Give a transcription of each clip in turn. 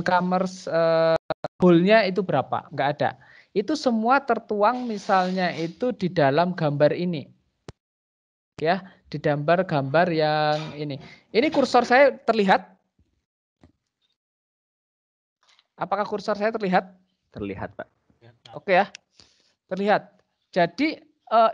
Downcomer's hole-nya itu berapa? Nggak ada. Itu semua tertuang misalnya itu di dalam gambar ini. Ya, di gambar yang ini. Ini kursor saya terlihat? Apakah kursor saya terlihat? Terlihat, Pak. Oke ya. Terlihat. Jadi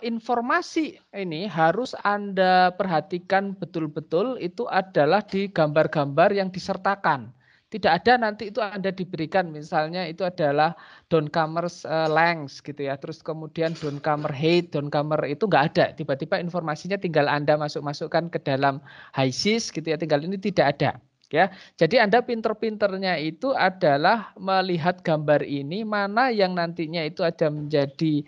informasi ini harus Anda perhatikan betul-betul itu adalah di gambar-gambar yang disertakan. Tidak ada nanti itu Anda diberikan misalnya itu adalah downcomer's length gitu ya. Terus kemudian downcomer height, downcomer itu nggak ada. Tiba-tiba informasinya tinggal Anda masukkan ke dalam HYSYS gitu ya. Tinggal ini tidak ada. Ya, jadi Anda pinter-pinternya itu adalah melihat gambar ini mana yang nantinya itu ada menjadi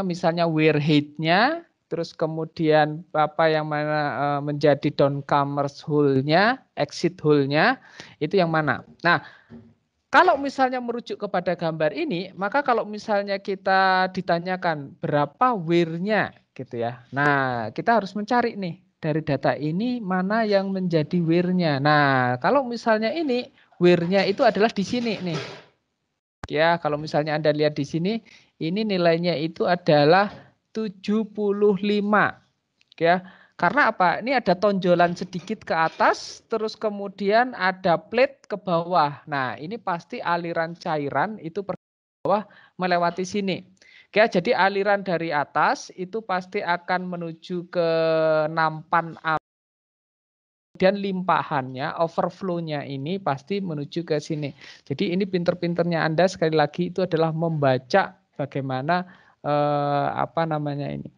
misalnya wear height-nya, terus kemudian apa yang mana menjadi downcomer's hole-nya, exit hole-nya, itu yang mana. Nah, kalau misalnya merujuk kepada gambar ini, maka kalau misalnya kita ditanyakan berapa wear-nya gitu ya. Nah, kita harus mencari nih dari data ini mana yang menjadi wear-nya. Nah, kalau misalnya ini wear-nya itu adalah di sini nih. Ya, kalau misalnya Anda lihat di sini, ini nilainya itu adalah 75. Ya, karena apa? Ini ada tonjolan sedikit ke atas, terus kemudian ada plate ke bawah. Nah, ini pasti aliran cairan itu ke bawah melewati sini. Ya, jadi aliran dari atas itu pasti akan menuju ke nampan api. Kemudian limpahannya, overflow-nya ini pasti menuju ke sini. Jadi ini pinter-pinternya Anda sekali lagi itu adalah membaca bagaimana ini.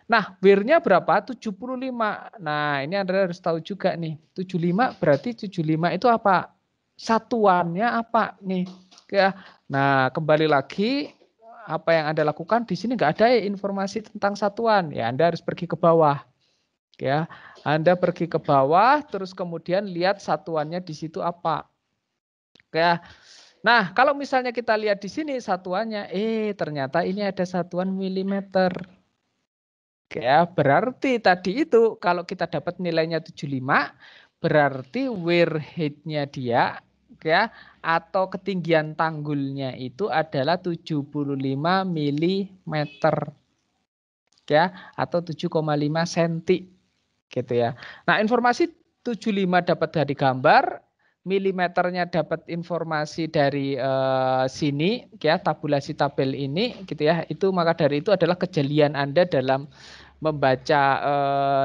Nah, wear-nya berapa? 75. Nah, ini Anda harus tahu juga nih. 75 berarti 75 itu apa? Satuannya apa nih? Ya. Nah, kembali lagi apa yang Anda lakukan di sini nggak ada informasi tentang satuan. Ya, Anda harus pergi ke bawah. Ya, Anda pergi ke bawah terus kemudian lihat satuannya di situ apa. Ya. Nah, kalau misalnya kita lihat di sini satuannya, ternyata ini ada satuan milimeter. Ya, berarti tadi itu kalau kita dapat nilainya 75, berarti wear height-nya dia ya atau ketinggian tanggulnya itu adalah 75 mm. Ya, atau 7,5 cm gitu ya. Nah, informasi 75 dapat dari gambar, milimeternya dapat informasi dari sini ya, tabulasi tabel ini gitu ya. Itu maka dari itu adalah kejelian Anda dalam membaca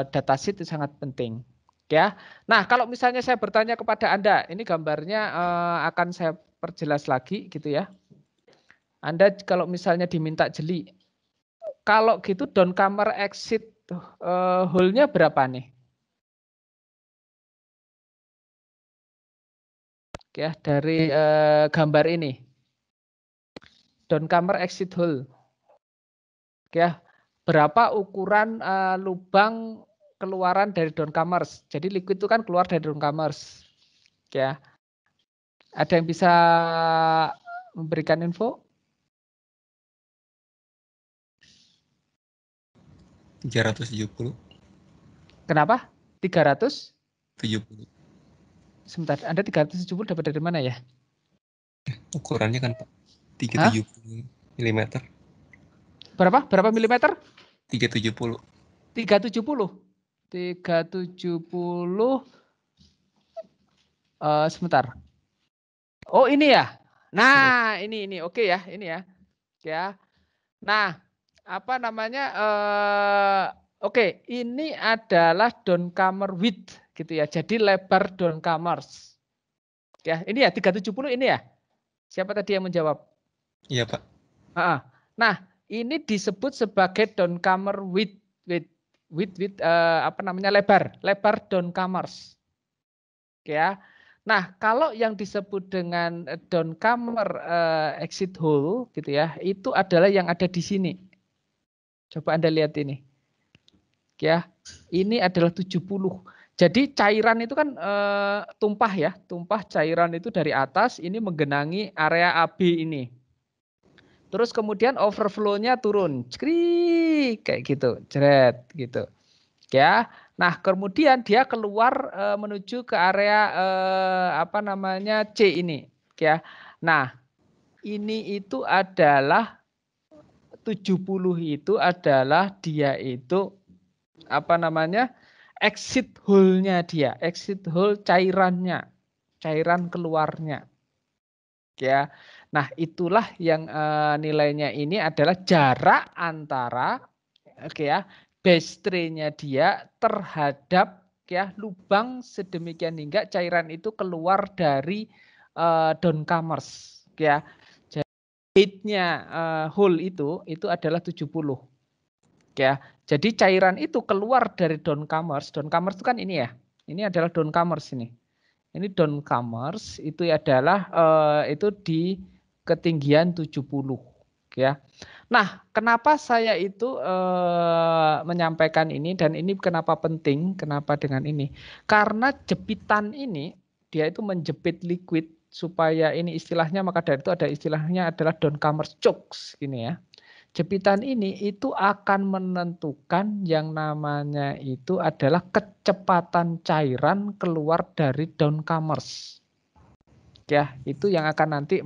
datasheet itu sangat penting. Ya. Nah, kalau misalnya saya bertanya kepada Anda, ini gambarnya akan saya perjelas lagi gitu ya. Anda kalau misalnya diminta jeli, kalau gitu downcomer exit hole-nya berapa nih? Ya, dari gambar ini. Downcomer exit hole. Ya, berapa ukuran lubang keluaran dari downcomers. Jadi liquid itu kan keluar dari downcomers. Ya. Ada yang bisa memberikan info? 370. Kenapa? 370. Sebentar, Anda 370 dapat dari mana ya? Ukurannya kan Pak 370 mm. Berapa? Berapa milimeter? 370. 370. 370. Sebentar. Oh, ini ya. Nah, ini oke ya, ini ya. Ya. Nah, apa namanya? Oke, ini adalah downcomer width gitu ya. Jadi lebar downcomers. Ya, ini ya 370 ini ya. Siapa tadi yang menjawab? Iya, Pak. Nah, ini disebut sebagai downcomer width lebar downcomers. Ya. Nah, kalau yang disebut dengan downcomer exit hole gitu ya, itu adalah yang ada di sini. Coba Anda lihat ini. Ya, ini adalah 70. Jadi cairan itu kan tumpah ya, tumpah cairan itu dari atas ini menggenangi area AB ini. Terus kemudian overflow-nya turun, kayak gitu, jeret gitu. Ya. Nah, kemudian dia keluar menuju ke area C ini, ya. Nah, ini itu adalah 70 itu adalah dia itu exit hole-nya dia, exit hole cairannya, cairan keluarnya. Ya. Nah, itulah yang nilainya ini adalah jarak antara baseline-nya dia terhadap lubang sedemikian hingga cairan itu keluar dari downcomers, ya. Jadi height-nya hole itu adalah 70. Ya. Jadi cairan itu keluar dari downcomers. Downcomers itu kan ini ya. Ini adalah downcomers ini. Ini downcomers itu adalah itu di ketinggian 70, ya. Nah, kenapa saya itu menyampaikan ini dan ini kenapa penting? Kenapa dengan ini? Karena jepitan ini dia itu menjepit liquid supaya ini istilahnya, maka dari itu ada istilahnya adalah downcomers chokes ini ya. Jepitan ini itu akan menentukan yang namanya itu adalah kecepatan cairan keluar dari downcomers. Ya, itu yang akan nanti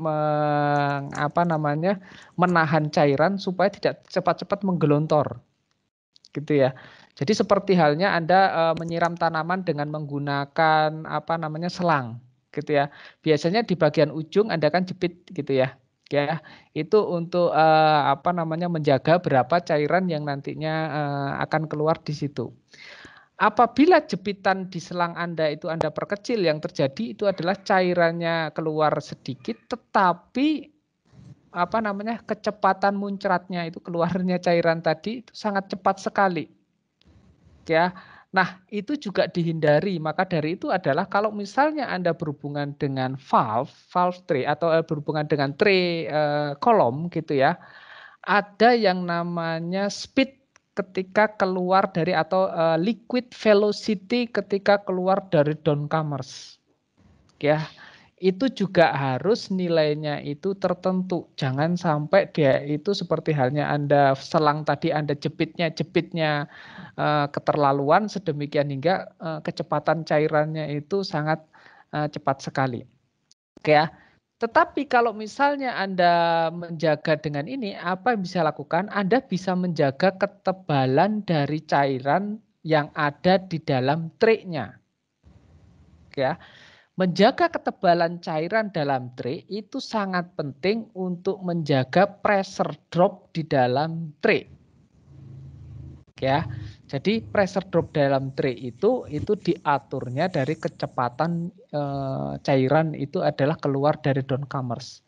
menahan cairan supaya tidak cepat-cepat menggelontor. Gitu ya. Jadi seperti halnya Anda menyiram tanaman dengan menggunakan selang, gitu ya. Biasanya di bagian ujung Anda kan jepit gitu ya. Ya, itu untuk menjaga berapa cairan yang nantinya akan keluar di situ. Apabila jepitan di selang Anda itu Anda perkecil, yang terjadi itu adalah cairannya keluar sedikit, tetapi kecepatan muncratnya itu keluarnya cairan tadi itu sangat cepat sekali. Ya. Nah, itu juga dihindari. Maka dari itu adalah kalau misalnya Anda berhubungan dengan valve tray atau berhubungan dengan tray kolom gitu ya. Ada yang namanya speed ketika keluar dari atau liquid velocity ketika keluar dari downcomers. Ya. Itu juga harus nilainya itu tertentu. Jangan sampai dia itu seperti halnya Anda selang tadi Anda jepitnya keterlaluan sedemikian hingga kecepatan cairannya itu sangat cepat sekali. Oke ya. Tetapi kalau misalnya Anda menjaga dengan ini, apa yang bisa lakukan? Anda bisa menjaga ketebalan dari cairan yang ada di dalam tray-nya. Ya. Menjaga ketebalan cairan dalam tray itu sangat penting untuk menjaga pressure drop di dalam tray. Ya. Jadi pressure drop dalam tray itu diaturnya dari kecepatan cairan itu adalah keluar dari downcomers.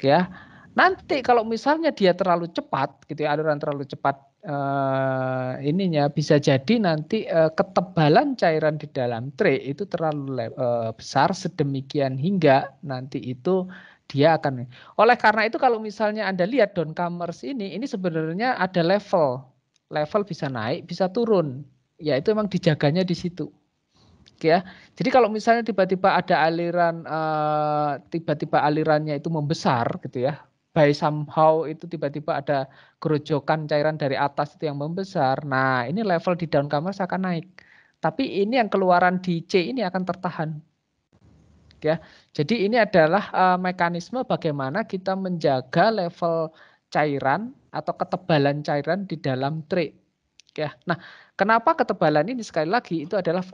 Ya. Nanti kalau misalnya dia terlalu cepat gitu ya, aliran terlalu cepat ininya bisa jadi nanti ketebalan cairan di dalam tray itu terlalu besar sedemikian hingga nanti itu dia akan. Oleh karena itu kalau misalnya Anda lihat downcomers ini sebenarnya ada level bisa naik, bisa turun. Ya itu memang dijaganya di situ. Ya. Jadi kalau misalnya tiba-tiba ada aliran tiba-tiba alirannya itu membesar gitu ya. By somehow itu tiba-tiba ada gerojokan cairan dari atas itu yang membesar. Nah, ini level di downcomers akan naik. Tapi ini yang keluaran di C ini akan tertahan. Ya. Jadi ini adalah mekanisme bagaimana kita menjaga level cairan atau ketebalan cairan di dalam tray. Ya. Nah, kenapa ketebalan ini sekali lagi itu adalah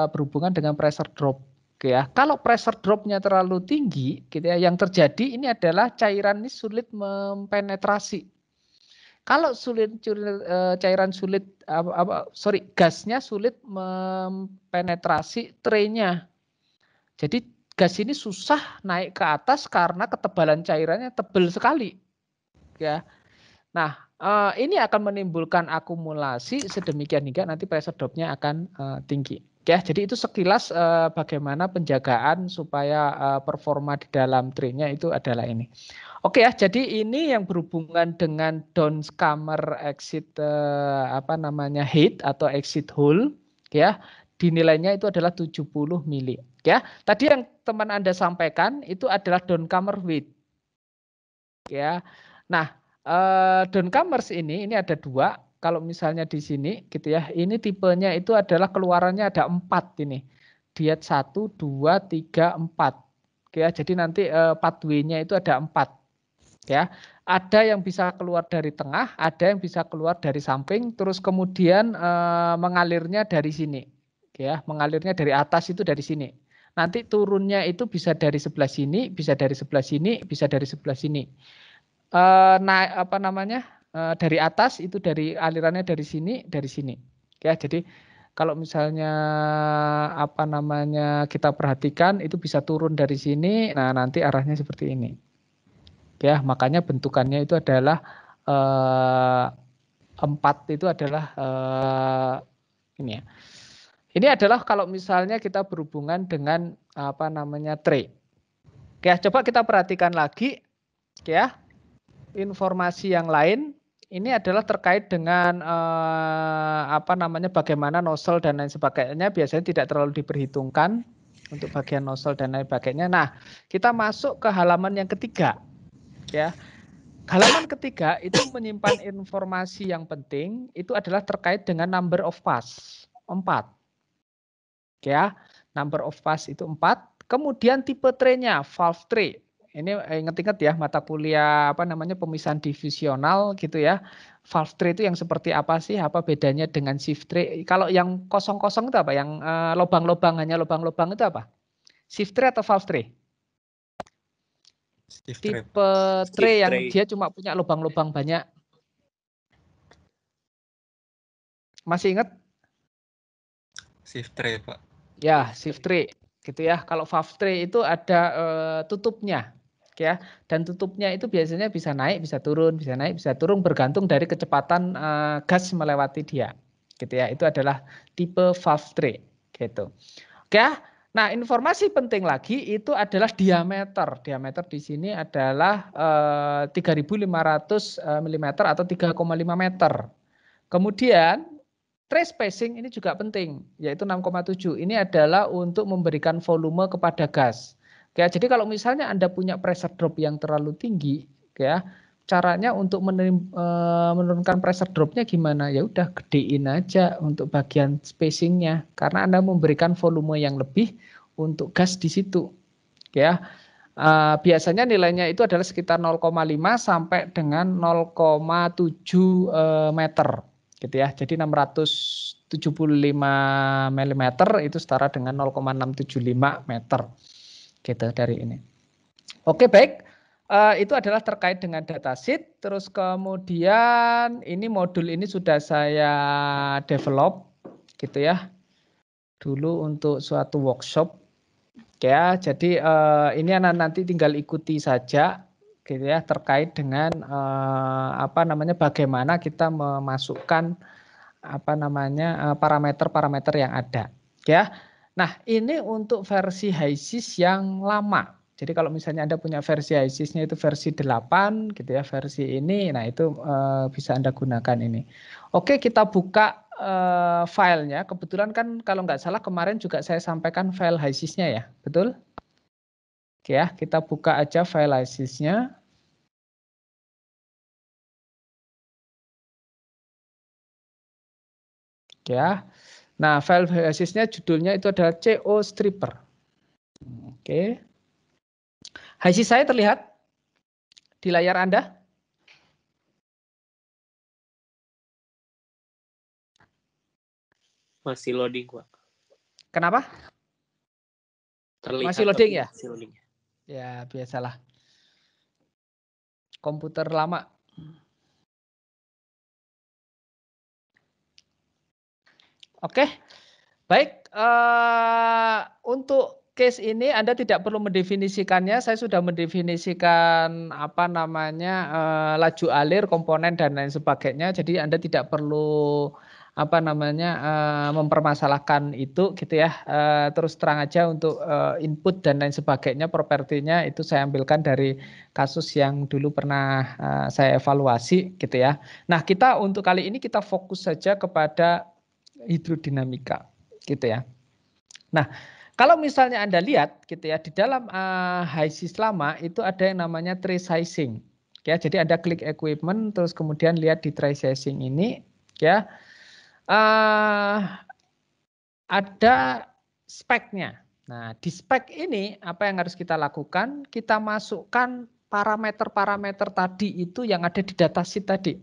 berhubungan dengan pressure drop. Ya, kalau pressure dropnya terlalu tinggi, gitu ya, yang terjadi ini adalah cairan ini sulit mempenetrasi. Kalau gasnya sulit mempenetrasi tray-nya. Jadi gas ini susah naik ke atas karena ketebalan cairannya tebal sekali. Ya. Nah, ini akan menimbulkan akumulasi sedemikian hingga nanti pressure drop-nya akan tinggi. Ya, jadi itu sekilas bagaimana penjagaan supaya performa di dalam tray-nya itu adalah ini. Oke ya, jadi ini yang berhubungan dengan downscomer exit height atau exit hole ya. Dinilainya itu adalah 70 mili ya. Tadi yang teman Anda sampaikan itu adalah downcomer width. Ya. Nah, downcomers ini ada dua. kalau misalnya di sini gitu ya, ini tipenya itu adalah keluarannya ada 4 ini. Diet 1, 2, 3, 4. Oke ya, jadi nanti pathway-nya itu ada 4. Ya. Ada yang bisa keluar dari tengah, ada yang bisa keluar dari samping, terus kemudian mengalirnya dari sini. Oke ya, mengalirnya dari atas itu dari sini. Nanti turunnya itu bisa dari sebelah sini, bisa dari sebelah sini, bisa dari sebelah sini. Naik apa namanya? Dari atas itu dari alirannya dari sini, dari sini. Ya, jadi kalau misalnya apa namanya kita perhatikan itu bisa turun dari sini, nah nanti arahnya seperti ini. Ya, makanya bentukannya itu adalah 4 itu adalah ini ya. Ini adalah kalau misalnya kita berhubungan dengan apa namanya trade. Oke, coba kita perhatikan lagi ya. Informasi yang lain ini adalah terkait dengan apa namanya bagaimana nozzle dan lain sebagainya biasanya tidak terlalu diperhitungkan untuk bagian nozzle dan lain sebagainya. Nah, kita masuk ke halaman yang ketiga. Ya. Halaman ketiga itu menyimpan informasi yang penting itu adalah terkait dengan number of pass 4. Ya, number of pass itu 4. Kemudian tipe tray-nya valve tray. Ini ingat-ingat ya mata kuliah apa namanya pemisahan divisional gitu ya. Valve tray itu yang seperti apa sih? Apa bedanya dengan shift tray? Kalau yang kosong-kosong itu apa? Yang lubang-lubang hanya lubang-lubang itu apa? Shift tray atau valve tray? Tipe tray yang dia cuma punya lubang-lubang banyak. Masih ingat? Shift tray, Pak. Ya, shift tray gitu ya. Kalau valve tray itu ada tutupnya. Ya, dan tutupnya itu biasanya bisa naik, bisa turun bergantung dari kecepatan gas melewati dia. Gitu ya. Itu adalah tipe valve tray gitu. Oke. Nah, informasi penting lagi itu adalah diameter. Diameter di sini adalah 3.500 mm atau 3,5 meter. Kemudian tray spacing ini juga penting, yaitu 6,7. Ini adalah untuk memberikan volume kepada gas. Ya, jadi kalau misalnya Anda punya pressure drop yang terlalu tinggi, ya, caranya untuk menurunkan pressure dropnya gimana? Ya udah gedein aja untuk bagian spacingnya, karena Anda memberikan volume yang lebih untuk gas di situ. Ya, biasanya nilainya itu adalah sekitar 0,5 sampai dengan 0,7 meter. Gitu ya. Jadi 675 mm itu setara dengan 0,675 meter. Gitu dari ini. Oke, baik. Itu adalah terkait dengan datasheet. Terus kemudian ini modul ini sudah saya develop gitu ya. Dulu untuk suatu workshop. Ya, jadi ini nanti tinggal ikuti saja gitu ya terkait dengan apa namanya bagaimana kita memasukkan apa namanya parameter-parameter yang ada ya. Nah, ini untuk versi HiSys yang lama. Jadi kalau misalnya Anda punya versi HiSys-nya itu versi 8 gitu ya, versi ini nah itu bisa Anda gunakan ini. Oke, kita buka filenya. Kebetulan kan kalau nggak salah kemarin juga saya sampaikan file HiSys-nya ya, betul? Oke ya, kita buka aja file HiSys-nya. Oke ya. Nah, file HiSys-nya judulnya itu adalah CO Stripper. Oke. HiSys saya terlihat di layar Anda? Masih loading, Pak. Kenapa? Terlihat masih loading ya? Masih loading. Ya, biasalah. Komputer lama. Oke. Baik, untuk case ini Anda tidak perlu mendefinisikannya. Saya sudah mendefinisikan apa namanya laju alir, komponen dan lain sebagainya. Jadi Anda tidak perlu apa namanya mempermasalahkan itu gitu ya. Terus terang aja untuk input dan lain sebagainya, propertinya itu saya ambilkan dari kasus yang dulu pernah saya evaluasi gitu ya. Nah, kita untuk kali ini kita fokus saja kepada hidrodinamika gitu ya. Nah, kalau misalnya Anda lihat gitu ya di dalam HiSys lama itu ada yang namanya tray sizing. Ya, jadi Anda klik equipment terus kemudian lihat di tray sizing ini Ya. Ada speknya. Nah, di spek ini apa yang harus kita lakukan? Kita masukkan parameter-parameter tadi itu yang ada di datasheet tadi.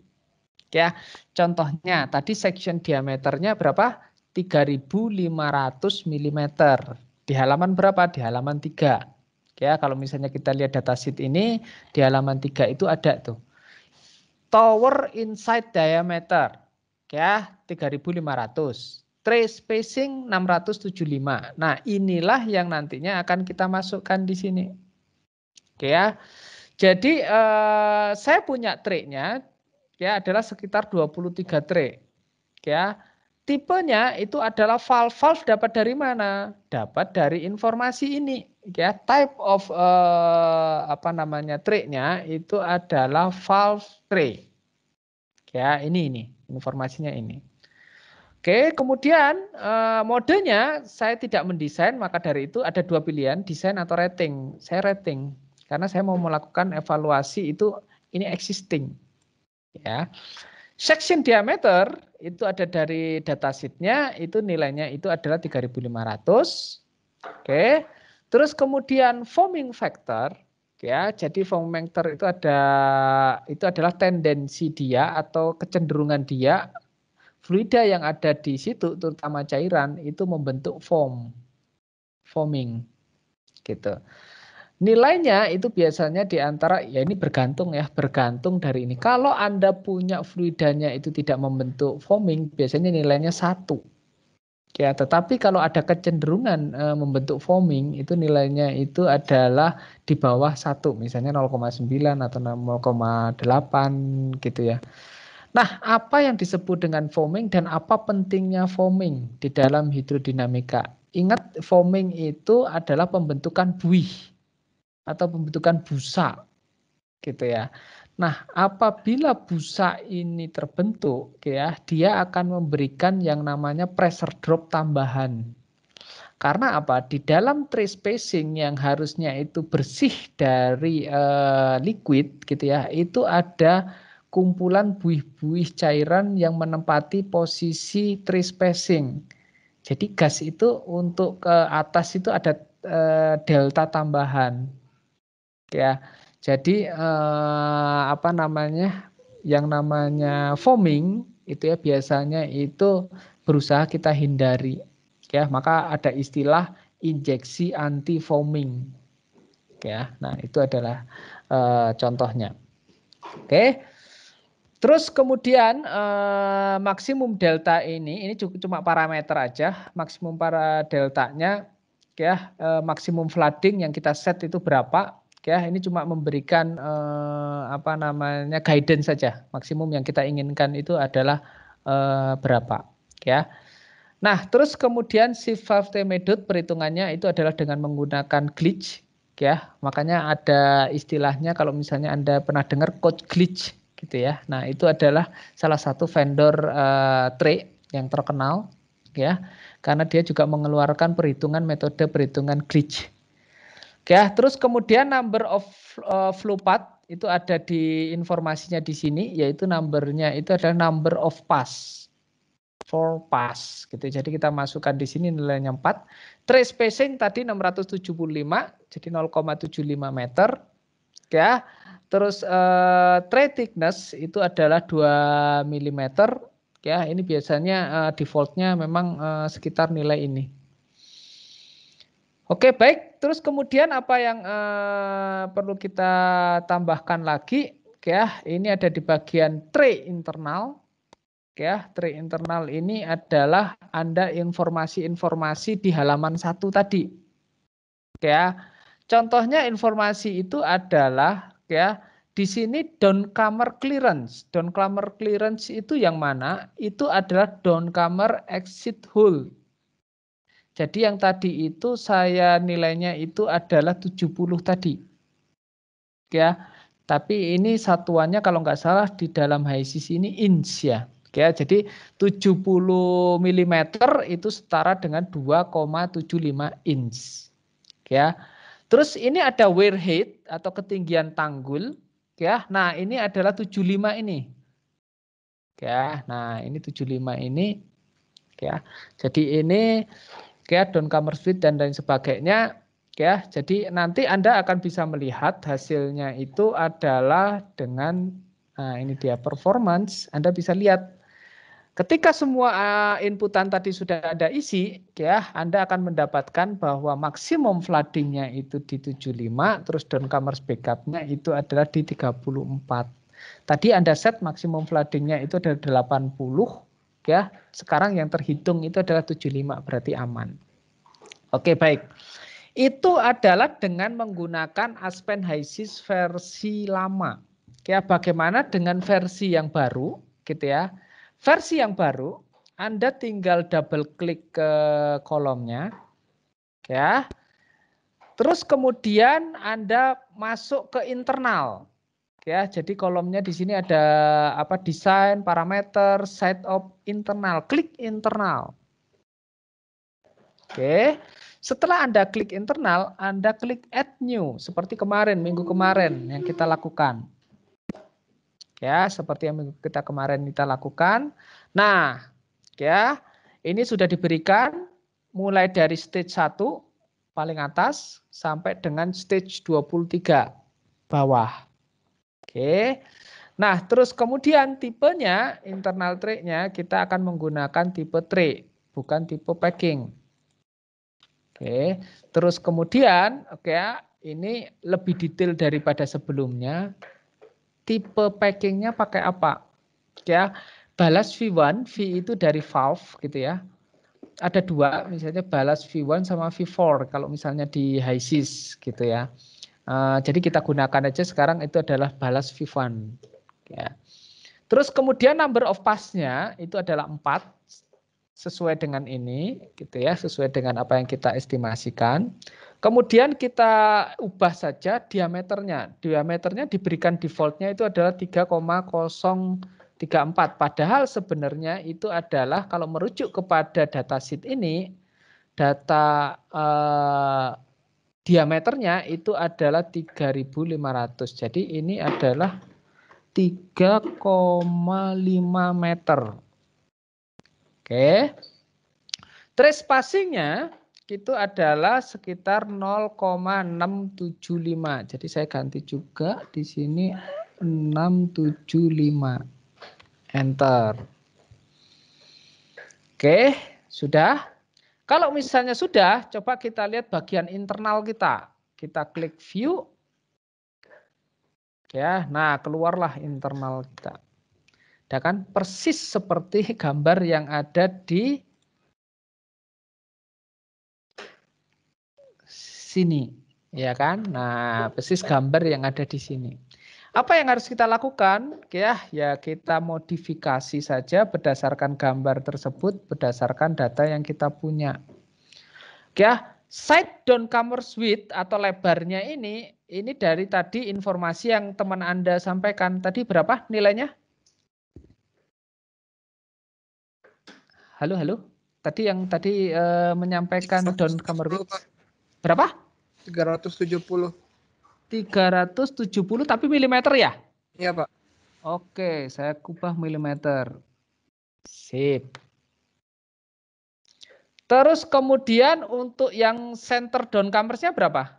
Ya, contohnya tadi section diameternya berapa? 3.500 mm. Di halaman berapa? Di halaman 3. Ya, kalau misalnya kita lihat datasheet ini di halaman 3 itu ada tuh. Tower inside diameter. Ya, 3.500. Tray spacing 675. Nah, inilah yang nantinya akan kita masukkan di sini. Oke ya. Jadi saya punya tray-nya ya adalah sekitar 23 tray. Ya. Tipenya itu adalah valve dapat dari mana? Dapat dari informasi ini. Ya, type of tray-nya itu adalah valve tray. Ya, ini informasinya ini. Oke, kemudian modenya saya tidak mendesain, maka dari itu ada dua pilihan, desain atau rating. Saya rating karena saya mau melakukan evaluasi itu ini existing. Ya. Section diameter itu ada dari datasheet-nya, itu nilainya itu adalah 3.500. Oke. Terus kemudian foaming factor, ya. Jadi foaming factor itu adalah tendensi dia atau kecenderungan dia fluida yang ada di situ, terutama cairan, itu membentuk foaming, gitu. Nilainya itu biasanya di antara, ya ini bergantung dari ini. Kalau Anda punya fluidanya itu tidak membentuk foaming, biasanya nilainya 1. Ya, tetapi kalau ada kecenderungan membentuk foaming, itu nilainya itu adalah di bawah 1, misalnya 0,9 atau 0,8 gitu ya. Nah, apa yang disebut dengan foaming dan apa pentingnya foaming di dalam hidrodinamika? Ingat, foaming itu adalah pembentukan buih atau pembentukan busa, gitu ya. Nah, apabila busa ini terbentuk, ya, dia akan memberikan yang namanya pressure drop tambahan. Karena apa? Di dalam tray spacing yang harusnya itu bersih dari liquid, gitu ya, itu ada kumpulan buih-buih cairan yang menempati posisi tray spacing. Jadi gas itu untuk ke atas itu ada delta tambahan. Ya. Jadi yang namanya foaming itu ya biasanya itu berusaha kita hindari. Ya, maka ada istilah injeksi anti foaming. Ya. Nah, itu adalah contohnya. Oke. Terus kemudian maksimum delta ini cuma parameter aja, maksimum para deltanya ya, maksimum flooding yang kita set itu berapa? Ya, ini cuma memberikan guidance saja. Maksimum yang kita inginkan itu adalah berapa, ya. Nah, terus kemudian shift valve method perhitungannya itu adalah dengan menggunakan glitch, ya. Makanya ada istilahnya kalau misalnya Anda pernah dengar code glitch gitu ya. Nah, itu adalah salah satu vendor tray yang terkenal ya, karena dia juga mengeluarkan metode perhitungan glitch. Ya, terus kemudian number of flow path itu ada di informasinya di sini, yaitu numbernya itu adalah number of pass. 4 pass gitu. Jadi kita masukkan di sini nilainya 4. Tray spacing tadi 675, jadi 0,75 meter. Ya. Terus tray thickness itu adalah 2 mm. Ya, ini biasanya defaultnya memang sekitar nilai ini. Oke, baik. Terus kemudian apa yang perlu kita tambahkan lagi? Ya, ini ada di bagian tray internal. Ya, tray internal ini adalah Anda informasi-informasi di halaman 1 tadi. Ya. Contohnya informasi itu adalah ya di sini downcomer clearance. Downcomer clearance itu yang mana? Itu adalah downcomer exit hole. Jadi yang tadi itu saya nilainya itu adalah 70 tadi. Ya. Tapi ini satuannya kalau nggak salah di dalam HISIS ini inch ya. Ya, jadi 70 mm itu setara dengan 2,75 inch. Ya. Terus ini ada wear height atau ketinggian tanggul, ya. Nah, ini adalah 75 ini. Ya, nah ini 75 ini ya. Jadi ini ya downcomer suite dan lain sebagainya ya. Jadi nanti Anda akan bisa melihat hasilnya itu adalah dengan nah ini dia performance. Anda bisa lihat ketika semua inputan tadi sudah ada isi ya, Anda akan mendapatkan bahwa maksimum flooding-nya itu di 75, terus downcomer backup-nya itu adalah di 34. Tadi Anda set maksimum flooding-nya itu adalah 80 ya. Sekarang yang terhitung itu adalah 75, berarti aman. Oke, baik. Itu adalah dengan menggunakan Aspen HYSYS versi lama. Ya, bagaimana dengan versi yang baru gitu ya. Versi yang baru Anda tinggal double klik ke kolomnya ya. Terus kemudian Anda masuk ke internal. Ya, jadi kolomnya di sini ada apa desain, parameter, site of internal, klik internal. Oke. Setelah Anda klik internal, Anda klik add new seperti kemarin, minggu kemarin yang kita lakukan. Ya, seperti yang kita kemarin kita lakukan. Nah, ya, ini sudah diberikan mulai dari stage 1 paling atas sampai dengan stage 23 bawah. Oke. Nah, terus kemudian tipenya internal tray-nya kita akan menggunakan tipe tray, bukan tipe packing. Oke. Terus kemudian oke ya, ini lebih detail daripada sebelumnya. Tipe packingnya pakai apa? Ya, balas V1, V itu dari valve gitu ya. Ada dua, misalnya balas V1 sama V4 kalau misalnya di HYSYS gitu ya. Jadi kita gunakan aja sekarang itu adalah balas V1. Ya. Terus kemudian number of pass-nya itu adalah 4 sesuai dengan ini gitu ya, sesuai dengan apa yang kita estimasikan. Kemudian kita ubah saja diameternya. Diameternya diberikan defaultnya itu adalah 3,034. Padahal sebenarnya itu adalah kalau merujuk kepada datasheet ini, data diameternya itu adalah 3.500. Jadi ini adalah 3,5 meter. Oke. Trace spacing-nya itu adalah sekitar 0,675. Jadi saya ganti juga di sini 675. Enter. Oke, sudah. Kalau misalnya sudah, coba kita lihat bagian internal kita. Kita klik view. Ya, nah keluarlah internal kita. Ya kan persis seperti gambar yang ada di sini, ya kan? Nah, persis gambar yang ada di sini. Apa yang harus kita lakukan? Ya kita modifikasi saja berdasarkan gambar tersebut, berdasarkan data yang kita punya. Ya, site downcomer width atau lebarnya ini dari tadi informasi yang teman Anda sampaikan tadi berapa nilainya? Halo. Tadi yang menyampaikan downcomer width berapa? 370. 370 tapi milimeter ya? Iya, Pak. Oke, saya ubah milimeter. Sip. Terus kemudian untuk yang center downcomer-nya berapa?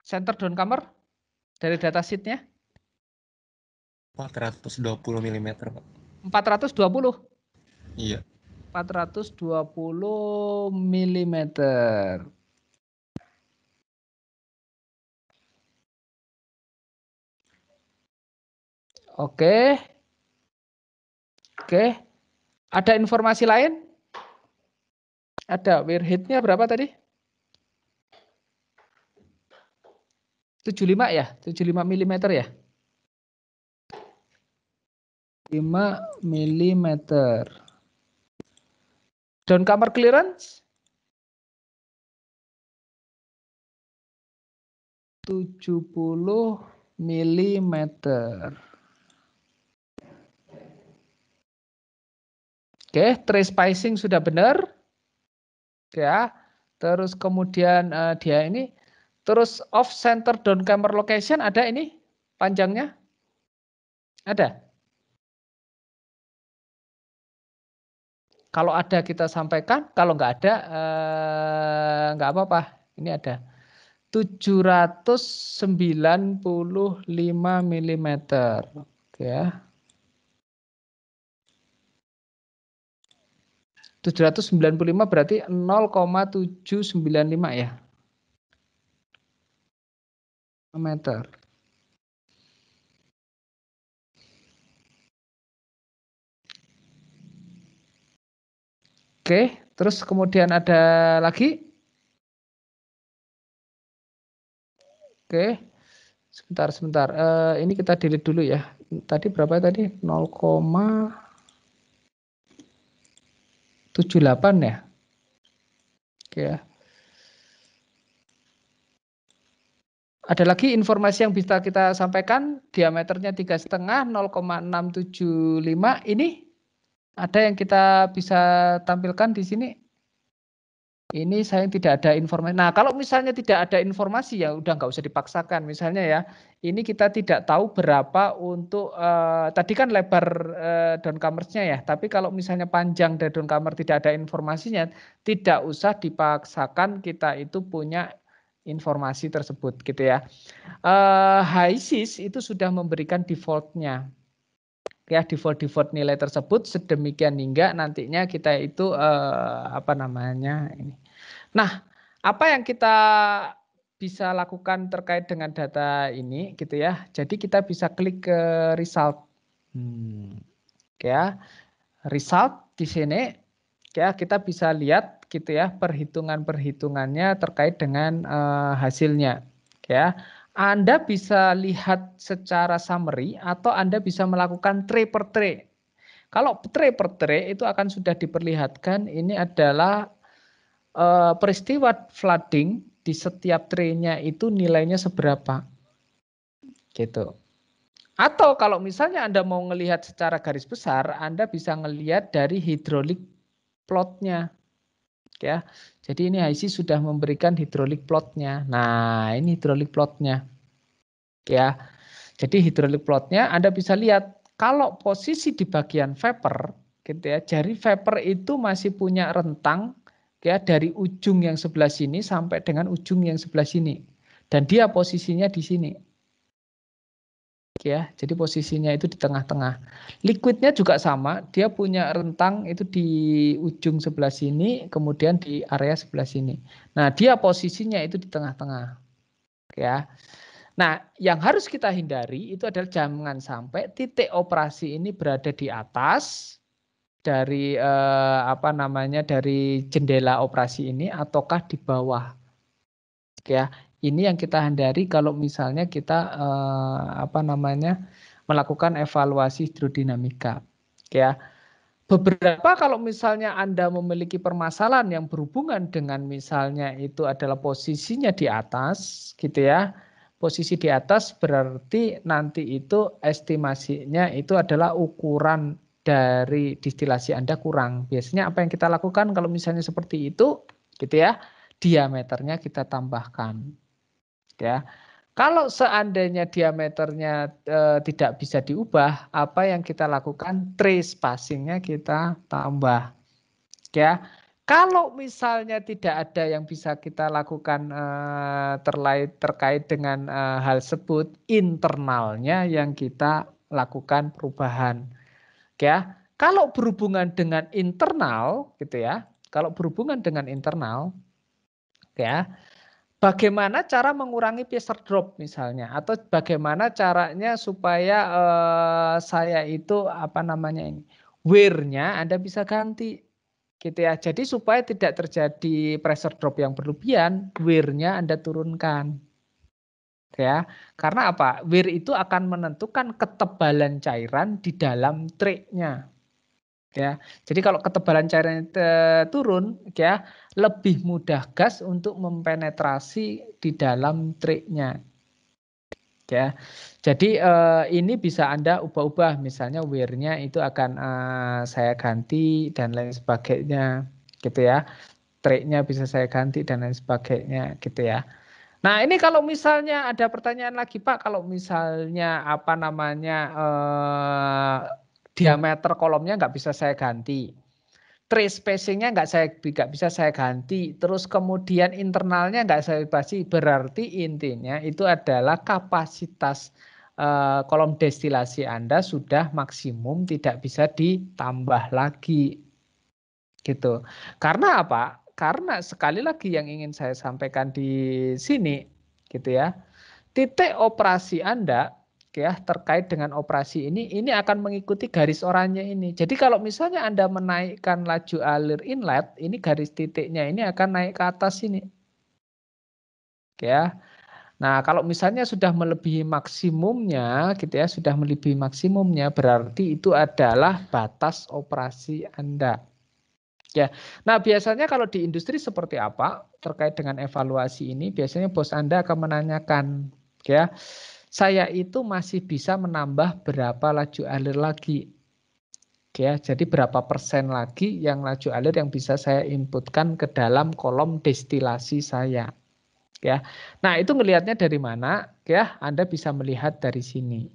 Center downcomer dari datasheet-nya? 420 mm, Pak. 420? Iya. 420 mm. Oke. Ada informasi lain? Ada wear height-nya berapa tadi? 75 ya? 75 mm ya? 5 mm. Downcomer clearance? 70 mm. Oke, trace spacing sudah benar. Ya. Terus kemudian dia ini Terus off center down camber location ada ini panjangnya? Ada? Kalau ada kita sampaikan, kalau nggak ada nggak apa-apa. Ini ada 795 mm. Oke ya. 795 berarti 0,795 ya. Meter. Oke, terus kemudian ada lagi. Oke, sebentar. Ini kita delete dulu ya. Tadi berapa tadi? 0,78 ya. Oke ya. Ada lagi informasi yang bisa kita sampaikan. Diameternya 3,5, 0,675. Ini ada yang kita bisa tampilkan di sini. Ini saya tidak ada informasi. Nah, kalau misalnya tidak ada informasi ya udah nggak usah dipaksakan. Misalnya ya, ini kita tidak tahu berapa untuk tadi kan lebar downcomersnya ya. Tapi kalau misalnya panjang dari downcomer tidak ada informasinya, tidak usah dipaksakan kita itu punya informasi tersebut gitu ya. HiSys itu sudah memberikan defaultnya. Ya, default nilai tersebut sedemikian hingga nantinya kita itu apa namanya ini. Nah, apa yang kita bisa lakukan terkait dengan data ini gitu ya. Jadi kita bisa klik ke result. Ya. Result di sini ya kita bisa lihat gitu ya perhitungannya terkait dengan hasilnya ya. Anda bisa lihat secara summary atau Anda bisa melakukan tray per tray. Kalau tray per tray itu akan sudah diperlihatkan ini adalah peristiwa flooding di setiap traynya itu nilainya seberapa. Gitu. Atau kalau misalnya Anda mau melihat secara garis besar, Anda bisa melihat dari hidrolik plotnya. Ya, jadi ini HiSys sudah memberikan hidrolik plotnya. Nah, ini hidrolik plotnya. Ya, jadi hidrolik plotnya Anda bisa lihat kalau posisi di bagian vapor, gitu ya, jari vapor itu masih punya rentang ya dari ujung yang sebelah sini sampai dengan ujung yang sebelah sini, dan dia posisinya di sini. Ya, jadi posisinya itu di tengah-tengah. Liquidnya juga sama, dia punya rentang itu di ujung sebelah sini, kemudian di area sebelah sini. Nah, dia posisinya itu di tengah-tengah. Ya. Nah, yang harus kita hindari itu adalah jangan sampai titik operasi ini berada di atas dari apa namanya dari jendela operasi ini ataukah di bawah. Ya. Ini yang kita hindari kalau misalnya kita apa namanya melakukan evaluasi hidrodinamika. Ya, beberapa kalau misalnya Anda memiliki permasalahan yang berhubungan dengan misalnya itu adalah posisinya di atas, gitu ya. Posisi di atas berarti nanti itu estimasinya itu adalah ukuran dari distilasi Anda kurang. Biasanya apa yang kita lakukan kalau misalnya seperti itu, gitu ya, diameternya kita tambahkan. Ya, kalau seandainya diameternya tidak bisa diubah, apa yang kita lakukan? Tray spacingnya kita tambah. Ya, kalau misalnya tidak ada yang bisa kita lakukan terkait dengan hal tersebut, internalnya yang kita lakukan perubahan. Ya, kalau berhubungan dengan internal, gitu ya. Kalau berhubungan dengan internal, ya. Bagaimana cara mengurangi pressure drop misalnya, atau bagaimana caranya supaya saya itu apa namanya ini wear-nya Anda bisa ganti, gitu ya. Jadi supaya tidak terjadi pressure drop yang berlebihan, wear-nya Anda turunkan, ya. Karena apa? Wear itu akan menentukan ketebalan cairan di dalam tray-nya. Ya, jadi kalau ketebalan cairan turun, ya lebih mudah gas untuk mempenetrasi di dalam tray-nya. Ya, jadi ini bisa Anda ubah-ubah, misalnya wear-nya itu akan saya ganti dan lain sebagainya, gitu ya. Tray-nya bisa saya ganti dan lain sebagainya, gitu ya. Nah, ini kalau misalnya ada pertanyaan lagi, Pak, kalau misalnya apa namanya diameter kolomnya nggak bisa saya ganti, trace spacingnya nggak bisa saya ganti, terus kemudian internalnya nggak saya basi, berarti intinya itu adalah kapasitas kolom destilasi Anda sudah maksimum, tidak bisa ditambah lagi, gitu. Karena apa? Karena sekali lagi yang ingin saya sampaikan di sini, gitu ya, titik operasi Anda ya terkait dengan operasi ini akan mengikuti garis oranye ini. Jadi kalau misalnya Anda menaikkan laju alir inlet, ini garis titiknya ini akan naik ke atas ini. Ya. Nah, kalau misalnya sudah melebihi maksimumnya gitu ya, sudah melebihi maksimumnya berarti itu adalah batas operasi Anda. Ya. Nah, biasanya kalau di industri seperti apa terkait dengan evaluasi ini, biasanya bos Anda akan menanyakan, ya, saya itu masih bisa menambah berapa laju alir lagi. Ya, jadi berapa persen lagi yang laju alir yang bisa saya inputkan ke dalam kolom destilasi saya. Ya. Nah, itu ngelihatnya dari mana? Ya, Anda bisa melihat dari sini.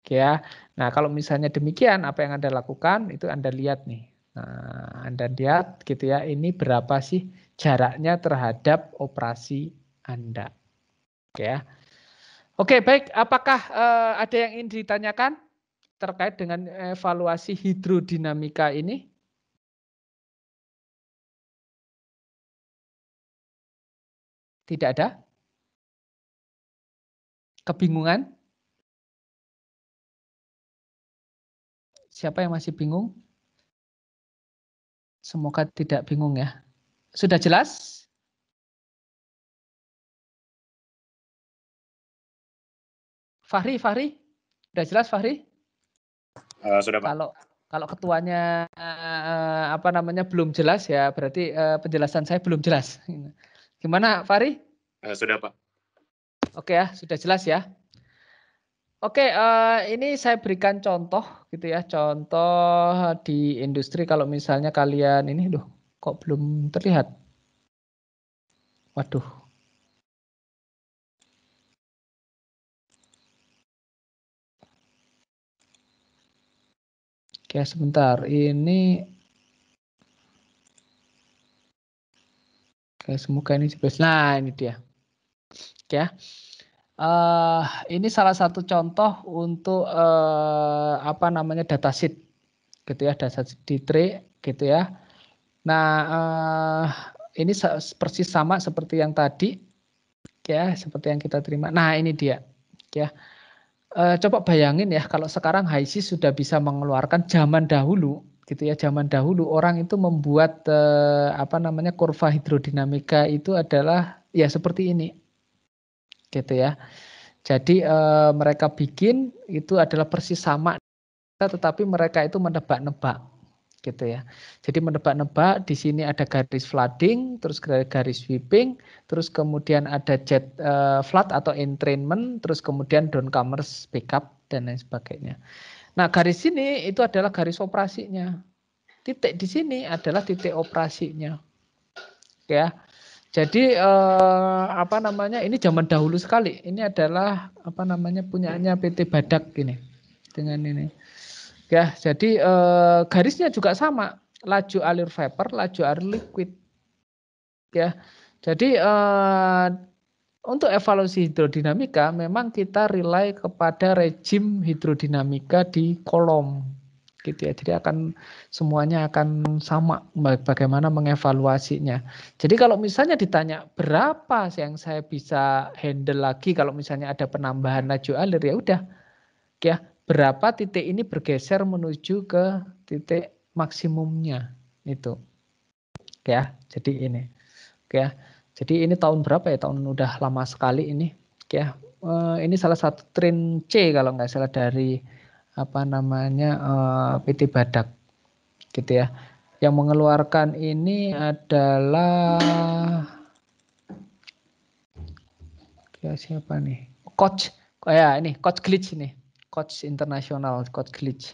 Ya. Nah, kalau misalnya demikian, apa yang Anda lakukan? Itu Anda lihat nih. Nah, Anda lihat gitu ya, ini berapa sih jaraknya terhadap operasi Anda. Ya. Oke, baik. Apakah ada yang ingin ditanyakan terkait dengan evaluasi hidrodinamika ini? Tidak ada? Kebingungan? Siapa yang masih bingung? Semoga tidak bingung ya. Sudah jelas? Fahri, sudah jelas Fahri? Sudah Pak. Kalau ketuanya apa namanya belum jelas ya berarti penjelasan saya belum jelas. Gimana Fahri? Sudah Pak. Oke ya, sudah jelas ya. Oke, ini saya berikan contoh gitu ya, contoh di industri kalau misalnya kalian ini kok belum terlihat. Waduh. Oke, sebentar. Ini oke, semoga ini jelas. Nah, ini dia. Oke ya. Ini salah satu contoh untuk apa namanya datasheet gitu ya, datasheet di tray gitu ya. Nah, ini persis sama seperti yang tadi ya, seperti yang kita terima. Nah, ini dia ya. Coba bayangin ya kalau sekarang HiSys sudah bisa mengeluarkan zaman dahulu gitu ya, zaman dahulu orang itu membuat apa namanya kurva hidrodinamika itu adalah ya seperti ini gitu ya. Jadi mereka bikin itu adalah persis sama tetapi mereka itu menebak-nebak gitu ya. Jadi menebak-nebak di sini ada garis flooding, terus garis sweeping, terus kemudian ada jet flood atau entrainment, terus kemudian downcomers backup dan lain sebagainya. Nah, garis sini itu adalah garis operasinya. Titik di sini adalah titik operasinya. Ya. Jadi apa namanya? Ini zaman dahulu sekali. Ini adalah apa namanya punyanya PT Badak gini. Dengan ini. Ya, jadi garisnya juga sama. Laju alir vapor, laju alir liquid. Ya. Jadi untuk evaluasi hidrodinamika memang kita rely kepada rejim hidrodinamika di kolom gitu ya. Jadi semuanya akan sama bagaimana mengevaluasinya. Jadi kalau misalnya ditanya berapa yang saya bisa handle lagi kalau misalnya ada penambahan laju alir ya udah ya berapa titik ini bergeser menuju ke titik maksimumnya itu. Ya, jadi ini. Ya. Jadi ini tahun berapa ya? Tahun udah lama sekali ini. Ya. Ini salah satu train C kalau nggak salah dari apa namanya PT Badak gitu ya. Yang mengeluarkan ini adalah ya siapa nih? Coach. Oh ya, ini Coach Glitch ini. Coach internasional, Coach Glitch.